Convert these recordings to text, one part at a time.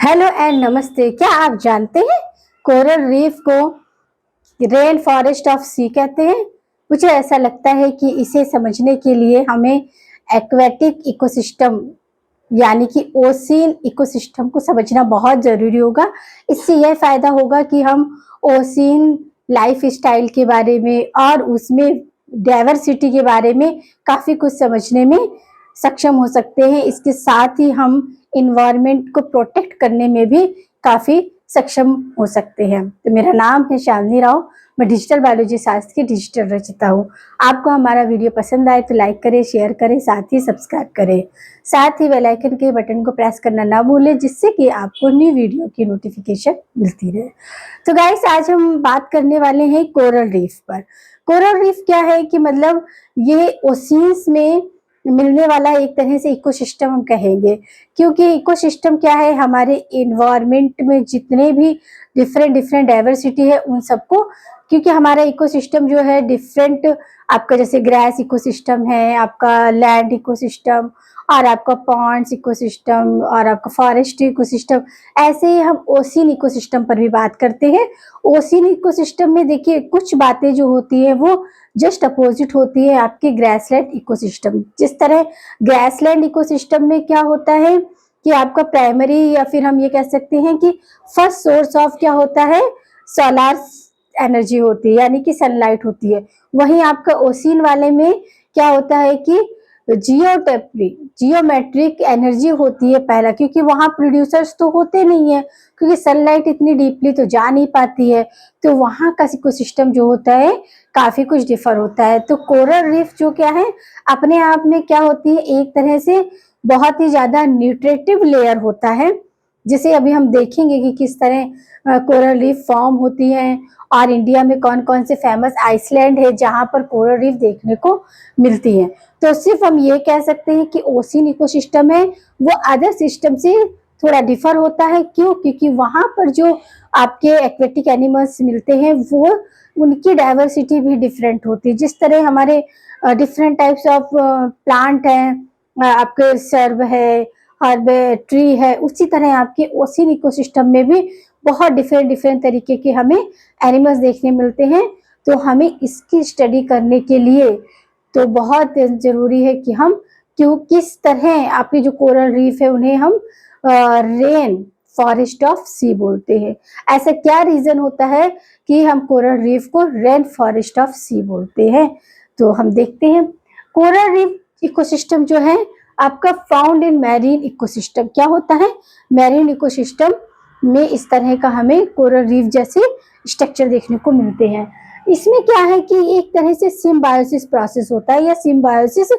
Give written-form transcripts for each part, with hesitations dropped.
Hello and नमस्ते। क्या आप जानते हैं कोरल रीफ को रेन फॉरेस्ट ऑफ सी कहते हैं। मुझे ऐसा लगता है कि इसे समझने के लिए हमें एक्वेटिक इकोसिस्टम यानी कि ओशियन इकोसिस्टम को समझना बहुत जरूरी होगा। इससे यह फायदा होगा कि हम ओशियन लाइफ स्टाइल के बारे में और उसमें डाइवर्सिटी के बारे में काफी कुछ समझने में सक्षम हो सकते हैं। इसके साथ ही हम इन्वायरमेंट को प्रोटेक्ट करने में भी काफी सक्षम हो सकते हैं। तो मेरा नाम है शालिनी राव, मैं डिजिटल बायोलॉजी शास्त्र की डिजिटल रचिता हूँ। आपको हमारा वीडियो पसंद आए तो लाइक करें, शेयर करें, साथ ही सब्सक्राइब करें। साथ ही बेल आइकन के बटन को प्रेस करना ना भूलें, जिससे कि आपको न्यू वीडियो की नोटिफिकेशन मिलती रहे। तो गाइस, आज हम बात करने वाले हैं कोरल रीफ पर। कोरल रीफ क्या है कि मतलब ये ओशियंस में मिलने वाला एक तरह से इकोसिस्टम हम कहेंगे, क्योंकि इकोसिस्टम क्या है, हमारे इन्वायरमेंट में जितने भी डिफरेंट डिफरेंट डाइवर्सिटी है उन सबको, क्योंकि हमारा इकोसिस्टम जो है डिफरेंट, आपका जैसे ग्रास इकोसिस्टम है, आपका लैंड इकोसिस्टम, और आपका पॉन्ड्स इकोसिस्टम, और आपका फॉरेस्ट इकोसिस्टम, ऐसे ही हम ओशियन इकोसिस्टम पर भी बात करते हैं। ओशियन इकोसिस्टम में देखिए कुछ बातें जो होती है वो जस्ट अपोजिट होती है आपके ग्रासलैंड इकोसिस्टम। जिस तरह ग्रासलैंड इकोसिस्टम में क्या होता है कि आपका प्राइमरी या फिर हम ये कह सकते हैं कि फर्स्ट सोर्स ऑफ क्या होता है, सोलर एनर्जी होती है, यानी कि सनलाइट होती है। वहीं आपका ओशियन वाले में क्या होता है कि जियोमेट्रिक एनर्जी होती है पहला, क्योंकि वहां प्रोड्यूसर्स तो होते नहीं है, क्योंकि सनलाइट इतनी डीपली तो जा नहीं पाती है। तो वहां का इकोसिस्टम जो होता है काफी कुछ डिफर होता है। तो कोरल रीफ जो क्या है, अपने आप में क्या होती है, एक तरह से बहुत ही ज्यादा न्यूट्रिटिव लेयर होता है, जिसे अभी हम देखेंगे कि किस तरह कोरल रीफ फॉर्म होती है, और इंडिया में कौन कौन से फेमस आइसलैंड है जहां पर कोरल रीफ देखने को मिलती है। तो सिर्फ हम ये कह सकते हैं कि ओशियन इकोसिस्टम है वो अदर सिस्टम से थोड़ा डिफर होता है। क्यों? क्योंकि वहां पर जो आपके एक्वेटिक एनिमल्स मिलते हैं वो उनकी डाइवर्सिटी भी डिफरेंट होती है। जिस तरह हमारे डिफरेंट टाइप्स ऑफ प्लांट हैं, आपके सर्व है, हर्ब ट्री है, उसी तरह आपके ओशियन इकोसिस्टम में भी बहुत डिफरेंट डिफरेंट तरीके के हमें एनिमल्स देखने मिलते हैं। तो हमें इसकी स्टडी करने के लिए तो बहुत जरूरी है कि हम किस तरह आपके जो कोरल रीफ है उन्हें हम रेन फॉरेस्ट ऑफ सी बोलते हैं। ऐसा क्या रीजन होता है कि हम कोरल रीफ को रेन फॉरेस्ट ऑफ सी बोलते हैं? तो हम देखते हैं। कोरल रीफ इकोसिस्टम जो है आपका फाउंड इन मैरीन इकोसिस्टम। क्या होता है? मैरीन इकोसिस्टम में इस तरह का हमें कोरल रीफ जैसे स्ट्रक्चर देखने को मिलते हैं। इसमें क्या है कि एक तरह से सिम्बायोसिस प्रोसेस होता है या सिम्बायोसिस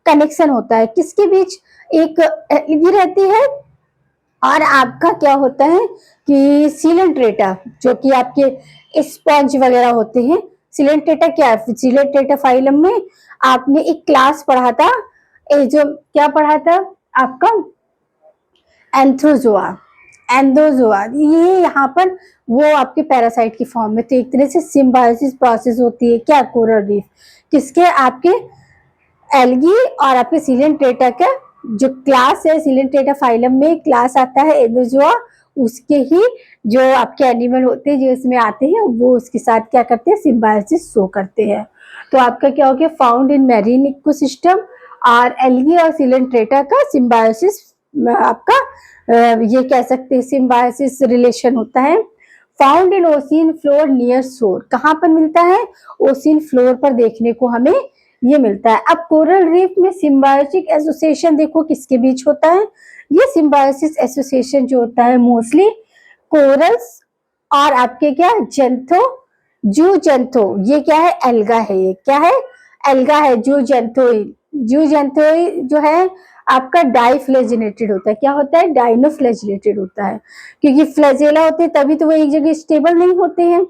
कनेक्शन होता है। किसके बीच? एक एल्गी रहती है और आपका क्या होता है कि सिलेंट्रेटा, जो कि आपके स्पंज वगैरह होते हैं। सिलेंट्रेटा क्या है? सिलेंट्रेटा फाइलम में आपने एक क्लास पढ़ा था, जो क्या पढ़ा था आपका, एंथ्रोजोआ, एंडोजोआ। ये यहाँ पर वो आपके पैरासाइट की फॉर्म में। तो एक तरह से सिम्बायोसिस प्रोसेस होती है क्या, कोरल रीफ किसके, आपके एल्गी और आपके सिलेंट्रेटा का जो क्लास है, सिलेंट्रेटा फाइलम में क्लास आता है एंडोजोआ, उसके ही जो आपके एनिमल होते हैं जो इसमें आते हैं वो उसके साथ क्या करते हैं, सिम्बायोसिस शो करते हैं। तो आपका क्या हो गया, फाउंड इन मैरीन इकोसिस्टम, और एल्गी और सिलेंट्रेटा का सिम्बायोसिस आपका ये कह सकते हैं सिम्बायोसिस रिलेशन होता है। Found in ocean floor near शोर। कहाँ पर मिलता है? ओशियन फ्लोर पर देखने को हमें ये मिलता है। अब कोरल रीफ में सिम्बायोटिक एसोसिएशन देखो किसके बीच होता है। ये सिम्बायोसिस एसोसिएशन जो होता है मोस्टली कोरल्स और आपके क्या, जंथो, जू जंथो, ये क्या है, एल्गा है। ये क्या है? एल्गा है। जू जंथोई, जू जंथोई जो है आपका डाइफ्लेजिलेटेड होता है। क्या होता है? डाइनोफ्लेजिलेटेड होता है, क्योंकि फ्लैजेला होते हैं तभी तो वो एक जगह स्टेबल नहीं होते हैं।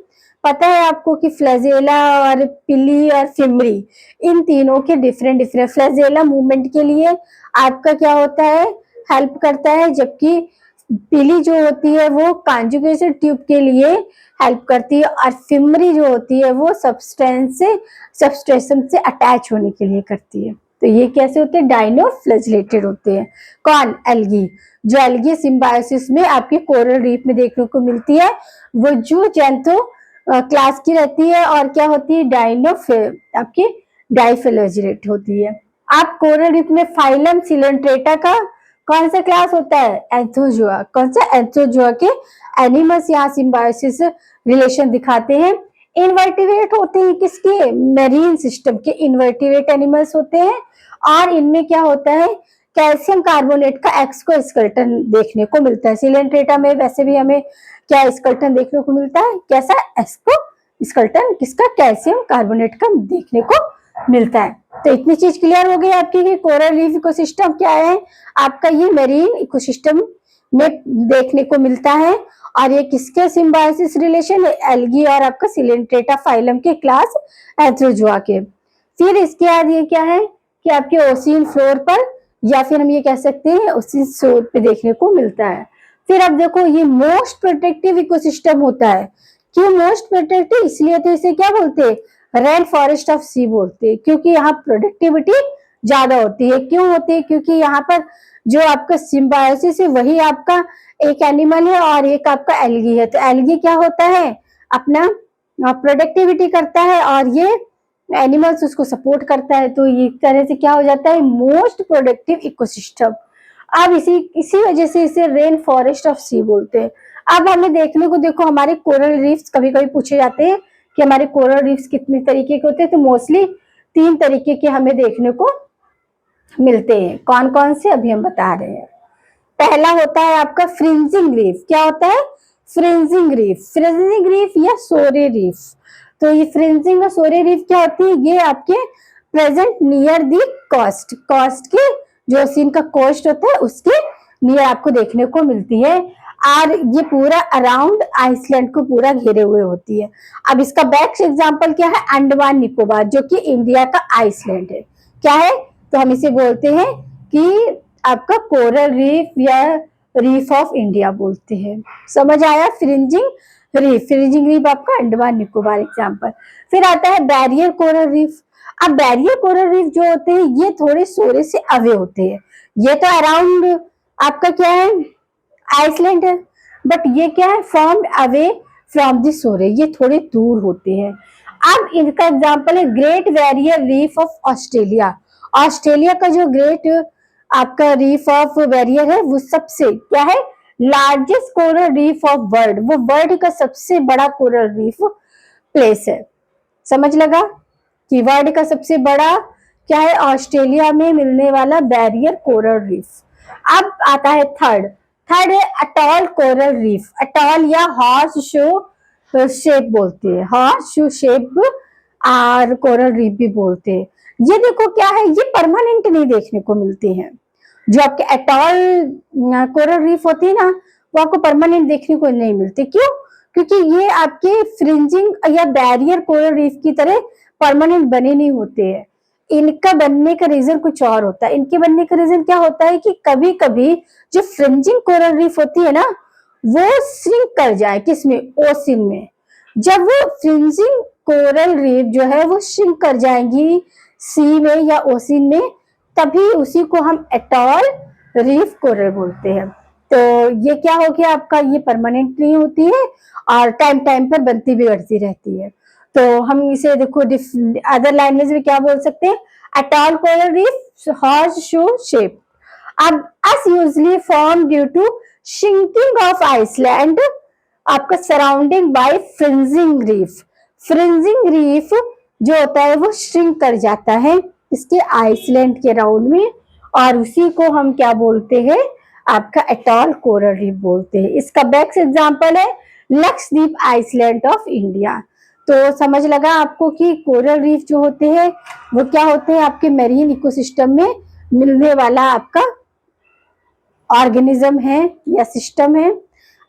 पता है आपको कि फ्लैजेला और पिली और फिमरी, इन तीनों के डिफरेंट डिफरेंट, फ्लैजेला मूवमेंट के लिए आपका क्या होता है, हेल्प करता है, जबकि पिली जो होती है वो कॉन्जुगेशन ट्यूब के लिए हेल्प करती है, और फिमरी जो होती है वो सब्सटेंस से सबस्ट्रेशन से अटैच होने के लिए करती है। तो ये कैसे होते हैं, डाइनोफ्लैजिलेटेड होते हैं। कौन, एल्गी। जो एल्गी सिम्बायोसिस में आपके कोरल रीफ में देखने को मिलती है वो जो जैंथो क्लास की रहती है और क्या होती है, आपकी डाइफ्लैजिलेट होती है। आप कोरल रीफ में फाइलम सिलेंट्रेटा का कौन सा क्लास होता है, एंथोजोआ। कौन सा, एंथोजोआ के एनिमल्स यहाँ सिम्बायोसिस रिलेशन दिखाते हैं। इनवर्टिब्रेट होते हैं किसके, मेरीन सिस्टम के इनवर्टिब्रेट एनिमल्स होते हैं और इनमें क्या होता है, कैल्शियम कार्बोनेट का एक्सोस्केलेटन देखने को मिलता है। सिलेंट्रेटा में वैसे भी हमें क्या स्केलेटन देखने को मिलता है, कैसा एक्सोस्केलेटन, किसका, कैल्शियम कार्बोनेट का देखने को मिलता है। तो इतनी चीज क्लियर हो गई आपकी कि कोरल रीफ इकोसिस्टम क्या है, आपका ये मेरीन इकोसिस्टम में देखने को मिलता है और ये किसके सिम्बायोसिस रिलेशन है, एल्गी और आपका सिलेंट्रेटा फाइलम के क्लास एंथ्रोजोआ के। फिर इसके बाद ये क्या है कि आपके ओशियन फ्लोर पर या फिर हम ये कह सकते हैं ओशियन शोर पे देखने को मिलता है। फिर अब देखो ये मोस्ट प्रोटेक्टिव इकोसिस्टम होता है। क्यों मोस्ट प्रोटेक्टिव, इसलिए तो इसे क्या बोलते हैं, रेन फॉरेस्ट ऑफ सी बोलते हैं, क्योंकि यहाँ प्रोडक्टिविटी ज्यादा होती है। क्यों होती है, क्योंकि यहाँ पर जो आपका सिम्बायोसिस है वही आपका एक एनिमल है और एक आपका एल्गी है। तो एल्गी क्या होता है, अपना प्रोडक्टिविटी करता है और ये एनिमल्स उसको सपोर्ट करता है। तो ये तरह से क्या हो जाता है, मोस्ट प्रोडक्टिव इकोसिस्टम। अब इसी वजह से इसे रेन फॉरेस्ट ऑफ सी बोलते हैं। अब हमें देखने को, देखो हमारे कोरल रीफ्स कभी कभी पूछे जाते हैं कि हमारे कोरल रीफ्स कितने तरीके के होते हैं, तो मोस्टली 3 तरीके के हमें देखने को मिलते हैं। कौन कौन से, अभी हम बता रहे हैं। पहला होता है आपका फ्रिंजिंग रीफ। क्या होता है, फ्रिंजिंग रीफ, फ्रिंजिंग रीफ या सोरे रीफ। तो ये फ्रिंजिंग और सोरे रीफ क्या होती है, ये आपके present near the coast, coast के जो सीन का कोस्ट होता है उसके नियर आपको देखने को मिलती है और ये पूरा अराउंड आइसलैंड को पूरा घेरे हुए होती है। अब इसका बेस्ट एग्जांपल क्या है, अंडमान निकोबार, जो कि इंडिया का आइसलैंड है। क्या है, तो हम इसे बोलते हैं कि आपका कोरल रीफ या रीफ ऑफ इंडिया बोलते हैं। समझ आया, फ्रिंजिंग रीफ, फ्रिंजिंग रीफ आपका अंडमान निकोबार एग्जांपल। फिर आता है बैरियर कोरल रीफ। अब बैरियर कोरल रीफ जो होते हैं ये थोड़े सोरे से अवे होते हैं। ये तो अराउंड आपका क्या है, आइसलैंड है, बट ये क्या है, फॉर्म्ड अवे फ्रॉम द सोरे, ये थोड़े दूर होते हैं। अब इनका एग्जांपल है great barrier reef of Australia. Australia का जो ग्रेट आपका रीफ ऑफ बैरियर है वो सबसे क्या है, largest coral reef of world, वो वर्ल्ड का सबसे बड़ा कोरल रीफ प्लेस है। समझ लगा कि वर्ल्ड का सबसे बड़ा क्या है, ऑस्ट्रेलिया में मिलने वाला बैरियर कोरल रीफ। अब आता है थर्ड है अटॉल कोरल रीफ। अटॉल या हॉर्स शो शेप बोलते हैं, हॉर्स शो शेप और कोरल रीफ भी बोलते हैं। ये देखो क्या है, ये परमानेंट नहीं देखने को मिलती है। जो आपके अटॉल कोरल रीफ होती है ना वो आपको परमानेंट देखने को नहीं मिलती। क्यों, क्योंकि ये आपके फ्रिंजिंग या बैरियर कोरल रीफ की तरह परमानेंट बने नहीं होते हैं। इनका बनने का रीजन कुछ और होता है। इनके बनने का रीजन क्या होता है कि कभी कभी जो फ्रिंजिंग कोरल रीफ होती है ना वो श्रिंक कर जाए, किसमें, ओशियन में। जब वो फ्रिंजिंग कोरल रीफ जो है वो श्रिंक कर जाएंगी सी में या ओशियन में, तभी उसी को हम एटॉल रीफ कोरल बोलते हैं। तो ये क्या हो गया आपका, ये परमानेंट नहीं होती है और टाइम टाइम पर बनती बिगड़ती रहती है। तो हम इसे देखो अदर लैंग्वेज में क्या बोल सकते हैं, atoll coral reef horse show shape. अब as usually formed due to shrinking of Iceland आपका surrounding by fringing reef. Fringing reef जो होता है वो श्रिंक कर जाता है इसके आइसलैंड के राउंड में और उसी को हम क्या बोलते हैं, आपका अटॉल कोरल रीफ बोलते हैं। इसका बेस्ट एग्जांपल है लक्षद्वीप आइसलैंड ऑफ इंडिया। तो समझ लगा आपको कि कोरल रीफ जो होते हैं वो क्या होते हैं, आपके मेरीन इकोसिस्टम में मिलने वाला आपका ऑर्गेनिज्म है या सिस्टम है।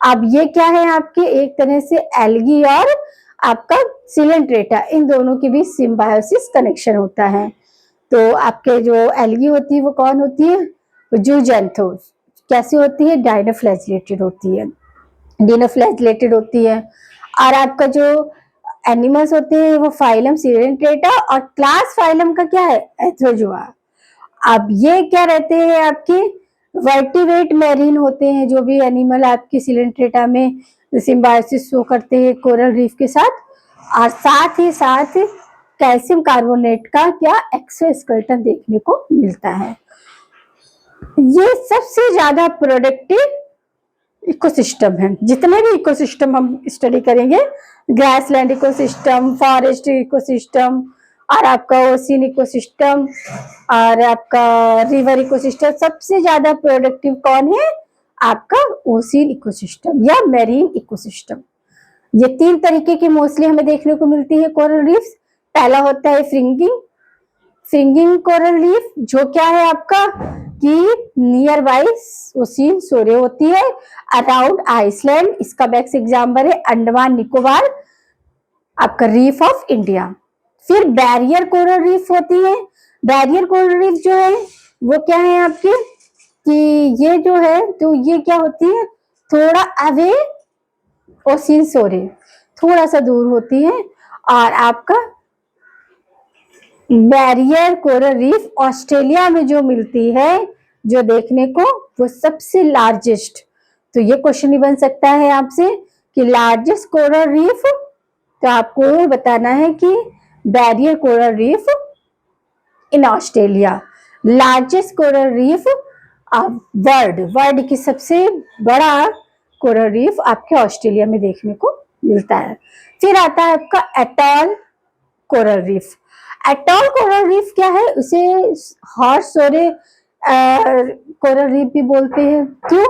अब ये क्या है, आपके एक तरह से एल्गी और आपका सिलेंट्रेटा, इन दोनों के बीच सिम्बायोसिस कनेक्शन होता है। तो आपके जो एल्गी होती है वो कौन होती है, जूजेंथोस। कैसी होती है, डाइनोफ्लैजिलेटेड होती है, डिनोफ्लैजिलेटेड होती है। और आपका जो एनिमल्स होते हैं वो फाइलम सिलेंट्रेटा और क्लास फाइलम का क्या है, एंथ्रोजोआ। अब ये क्या रहते हैं आपके वर्टिवेट मैरीन होते हैं, जो भी एनिमल आपके सिलेंट्रेटा में सिम्बायोसिस शो करते हैं कोरल रीफ के साथ, और साथ ही साथ कैल्शियम कार्बोनेट का क्या एक्सोस्केलेटन देखने को मिलता है। ये सबसे ज्यादा प्रोडक्टिव इकोसिस्टम है। जितने भी इकोसिस्टम हम स्टडी करेंगे, ग्रासलैंड इकोसिस्टम, फॉरेस्ट इकोसिस्टम, और आपका ओशियन इकोसिस्टम, और आपका रिवर इकोसिस्टम, सबसे ज्यादा प्रोडक्टिव कौन है? आपका ओशियन इकोसिस्टम या मैरीन इकोसिस्टम। ये 3 तरीके की मोस्टली हमें देखने को मिलती है कोरल रीफ्स। पहला होता है फ्रिंगिंग कोरल रीफ, जो क्या है आपका कि नियर बाई ओशियन शोरे होती है, अराउंड आइसलैंड। इसका बेस्ट एग्जाम्पल है अंडमान निकोबार, आपका रीफ ऑफ इंडिया। फिर बैरियर कोरल रीफ होती है। बैरियर कोरल रीफ जो है वो क्या है आपके कि ये जो है तो ये क्या होती है, थोड़ा अवे ओशियन शोरे, थोड़ा सा दूर होती है। और आपका बैरियर कोरल रीफ ऑस्ट्रेलिया में जो मिलती है, जो देखने को, वो सबसे लार्जेस्ट। तो ये क्वेश्चन ही बन सकता है आपसे कि लार्जेस्ट कोरल रीफ, तो आपको बताना है कि barrier coral reef in Australia. Largest coral reef world की सबसे बड़ा कोरल रीफ आपके ऑस्ट्रेलिया में देखने को मिलता है। फिर आता है आपका atoll coral reef. Atoll coral reef क्या है? उसे हॉर्स शोरे कोरल रीफ भी बोलते हैं। क्यों?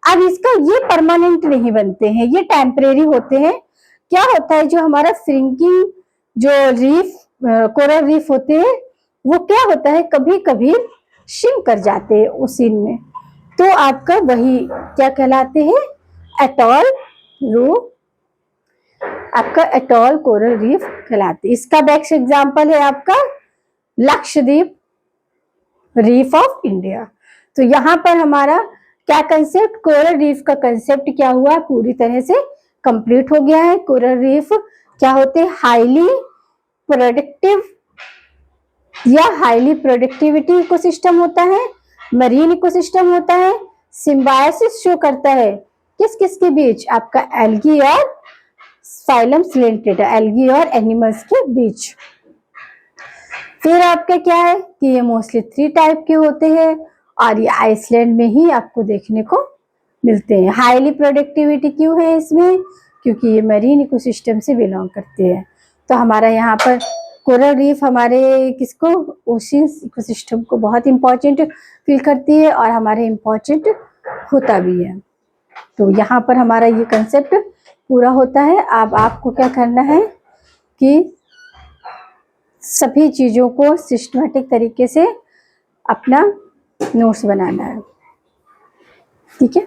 अब इसका ये परमानेंट नहीं बनते हैं, ये टेम्परेरी होते हैं। क्या होता है, जो हमारा फ्रिंकिंग जो रीफ कोरल रीफ होते हैं, वो क्या होता है, कभी कभी शिंक कर जाते हैं ओशियन में, तो आपका वही क्या कहलाते हैं, एटॉल रीफ, आपका एटॉल कोरल रीफ कहलाते हैं। इसका बेस्ट एग्जांपल है आपका लक्षद्वीप रीफ ऑफ इंडिया। तो यहाँ पर हमारा क्या कंसेप्ट, कोरल रीफ का कंसेप्ट क्या हुआ, पूरी तरह से कंप्लीट हो गया है। कोरल रीफ क्या होते हैं, हाईली प्रोडक्टिव या हाईली प्रोडक्टिविटी इकोसिस्टम होता है, मरीन इकोसिस्टम होता है, सिम्बायोसिस शो करता है किस किस के बीच, आपका एल्गी और फाइलम सिलेंट्रेटा, एल्गी और एनिमल्स के बीच। फिर आपका क्या है कि ये मोस्टली 3 टाइप के होते हैं, और ये आइसलैंड में ही आपको देखने को मिलते हैं। हाईली प्रोडक्टिविटी क्यों है इसमें, क्योंकि ये मरीन इकोसिस्टम से बिलोंग करते हैं। तो हमारा यहाँ पर कोरल रीफ हमारे किसको, ओशियन इकोसिस्टम को बहुत इंपॉर्टेंट फील करती है, और हमारे इम्पॉर्टेंट होता भी है। तो यहाँ पर हमारा ये कंसेप्ट पूरा होता है। अब आपको क्या करना है कि सभी चीज़ों को सिस्टमेटिक तरीके से अपना नोट्स बनाना है, ठीक है।